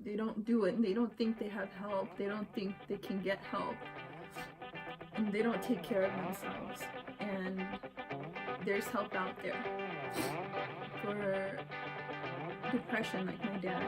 they don't do it, and they don't think they have help, they don't think they can get help, and they don't take care of themselves. And there's help out there for depression, like my dad.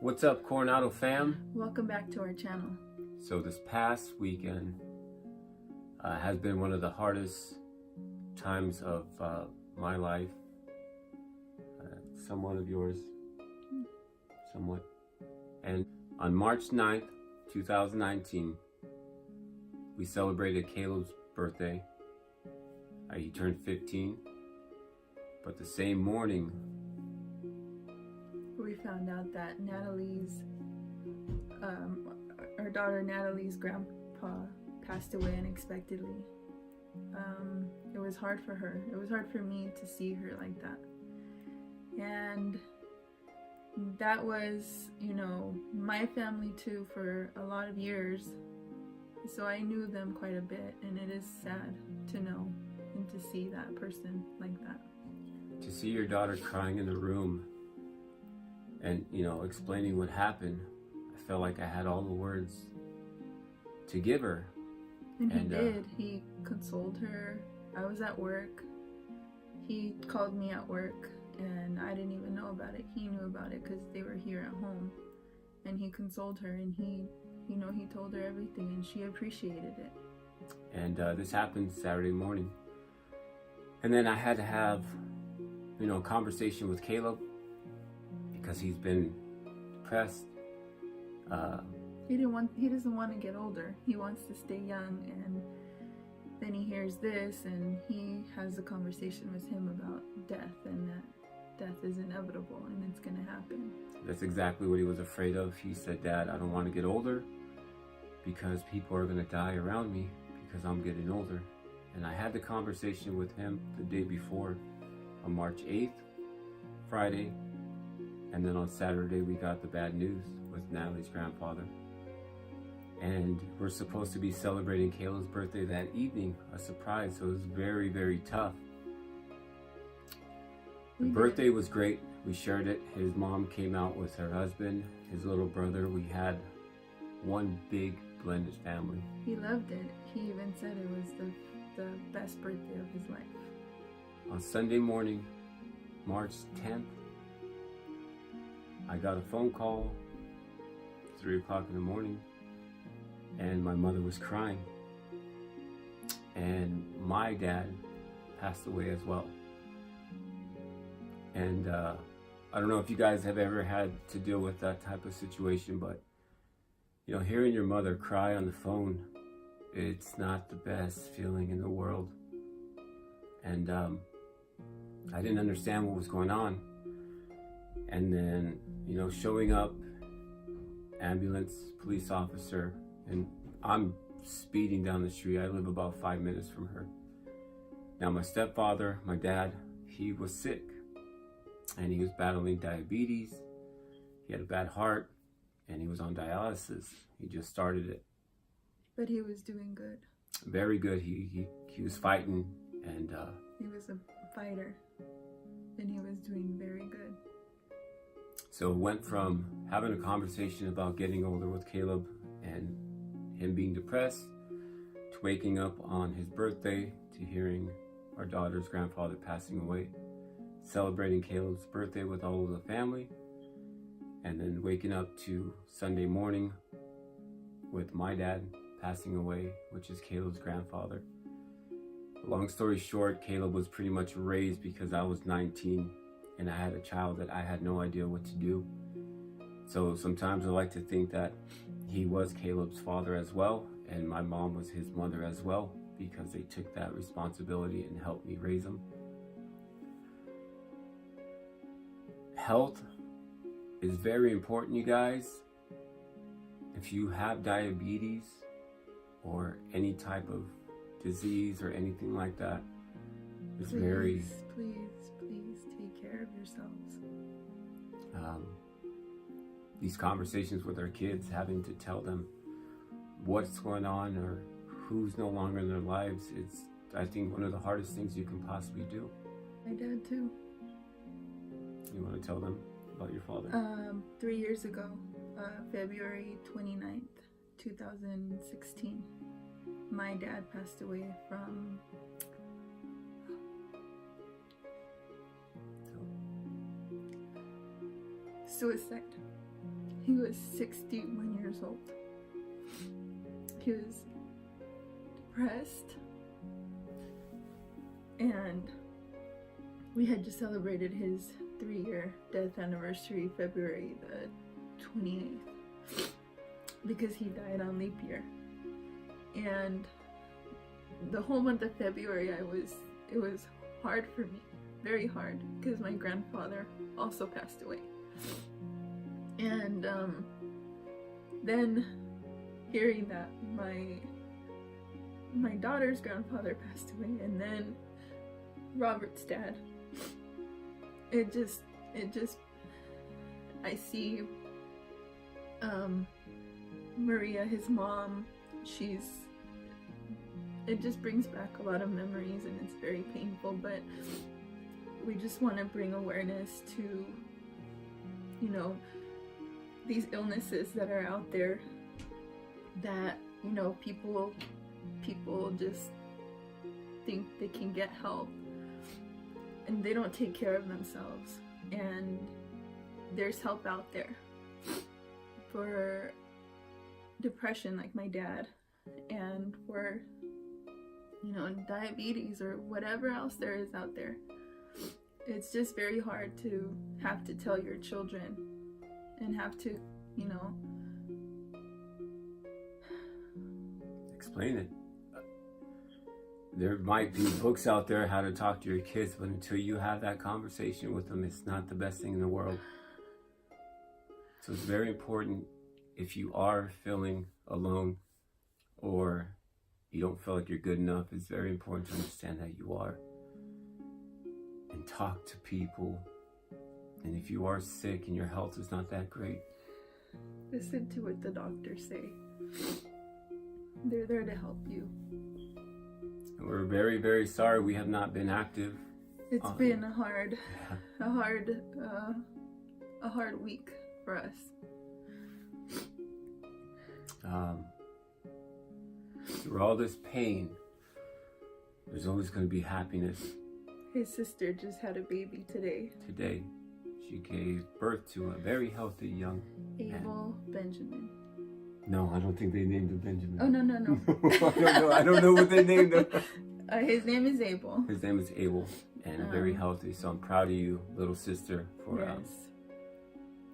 What's up, Coronado fam? Welcome back to our channel. So this past weekend has been one of the hardest times of my life. Somewhat of yours. Somewhat. And on March 9th, 2019, we celebrated Caleb's birthday. He turned 15. But the same morning, we found out that our daughter Natalie's grandpa passed away unexpectedly. It was hard for her. It was hard for me to see her like that. And that was, my family too for a lot of years. So I knew them quite a bit, and it is sad to know and to see that person like that. To see your daughter crying in the room and, explaining what happened, I felt like I had all the words to give her. And he did. He consoled her. I was at work. He called me at work, and I didn't even know about it. He knew about it because they were here at home. And he consoled her, and he told her everything, and she appreciated it. And this happened Saturday morning. And then I had to have, a conversation with Caleb, because he's been depressed. He doesn't want to get older. He wants to stay young, and then he hears this, and he has a conversation with him about death, and that death is inevitable and it's going to happen. That's exactly what he was afraid of. He said, "Dad, I don't want to get older because people are going to die around me because I'm getting older." And I had the conversation with him the day before, on March 8th, Friday. And then on Saturday, we got the bad news with Natalie's grandfather. And we're supposed to be celebrating Caleb's birthday that evening, a surprise. So it was very, very tough. The birthday was great. We shared it. His mom came out with her husband, his little brother. We had one big blended family. He loved it. He even said it was the best birthday of his life. On Sunday morning, March 10th, I got a phone call, 3 o'clock in the morning, and my mother was crying. And my dad passed away as well. And I don't know if you guys have ever had to deal with that type of situation, but hearing your mother cry on the phone, it's not the best feeling in the world. And I didn't understand what was going on. And then, showing up, ambulance, police officer, and I'm speeding down the street. I live about 5 minutes from her. Now, my stepfather, my dad, he was sick, and he was battling diabetes. He had a bad heart, and he was on dialysis. He just started it. But he was doing good. Very good. He was fighting, and he was a fighter, and he was doing very good. So it went from having a conversation about getting older with Caleb and him being depressed, to waking up on his birthday, to hearing our daughter's grandfather passing away, celebrating Caleb's birthday with all of the family, and then waking up to Sunday morning with my dad passing away, which is Caleb's grandfather. Long story short, Caleb was pretty much raised because I was 19 and I had a child that I had no idea what to do. So sometimes I like to think that he was Caleb's father as well, and my mom was his mother as well, because they took that responsibility and helped me raise them. Health is very important, you guys. If you have diabetes or any type of disease or anything like that, it's please take care of yourselves. These conversations with our kids, having to tell them what's going on or who's no longer in their lives, it's, I think, one of the hardest things you can possibly do. My dad too. You want to tell them about your father? 3 years ago, February 29th, 2016, my dad passed away from suicide. He was 61 years old. He was depressed, and we had just celebrated his 3-year death anniversary, February the 28th, because he died on leap year. And the whole month of February, it was hard for me, very hard, because my grandfather also passed away. And then hearing that my daughter's grandfather passed away, and then Robert's dad, it just I see Maria, his mom, it just brings back a lot of memories, and it's very painful, but we just want to bring awareness to, you know, these illnesses that are out there, that, you know, people just think they can get help and they don't take care of themselves. And there's help out there for depression, like my dad, and for, you know, diabetes or whatever else there is out there. It's just very hard to have to tell your children and have to, you know, explain it. There might be books out there how to talk to your kids, but until you have that conversation with them, it's not the best thing in the world. So it's very important, if you are feeling alone or you don't feel like you're good enough, it's very important to understand that you are, and talk to people. And if you are sick and your health is not that great, listen to what the doctors say. They're there to help you. And we're very, very sorry we have not been active. It's been a hard week for us. Through all this pain, there's always going to be happiness. His sister just had a baby today. Today, she gave birth to a very healthy young Abel Benjamin. No, I don't think they named him Benjamin. Oh, no. I don't know what they named him. His name is Abel. His name is Abel, and very healthy. So I'm proud of you, little sister, for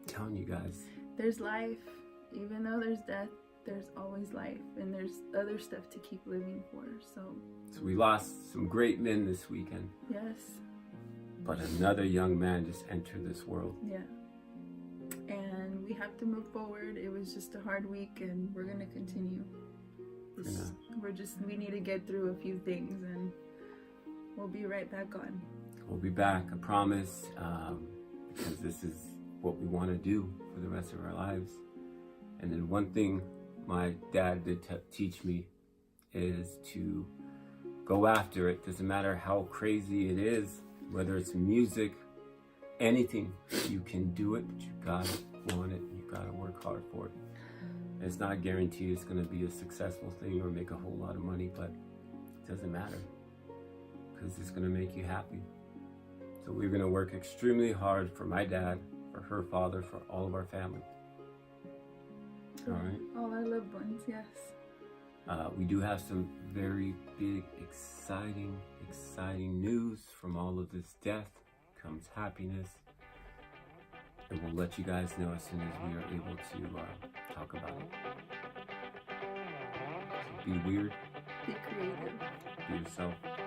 telling you guys. There's life. Even though there's death, there's always life, and there's other stuff to keep living for. So we lost some great men this weekend. Yes. But another young man just entered this world. Yeah. And we have to move forward. It was just a hard week, and we're going to continue. We need to get through a few things, and we'll be right back on. We'll be back, I promise, because this is what we want to do for the rest of our lives. And then one thing my dad did teach me is to go after it. Doesn't matter how crazy it is, whether it's music, anything, you can do it, but you gotta want it, you gotta work hard for it. And it's not guaranteed it's gonna be a successful thing or make a whole lot of money, but it doesn't matter, because it's gonna make you happy. So we're gonna work extremely hard for my dad, for her father, for all of our family. All right. All our loved ones, yes. We do have some very big, exciting news. From all of this death comes happiness. And we'll let you guys know as soon as we are able to talk about it. So be weird, Be creative. Be yourself.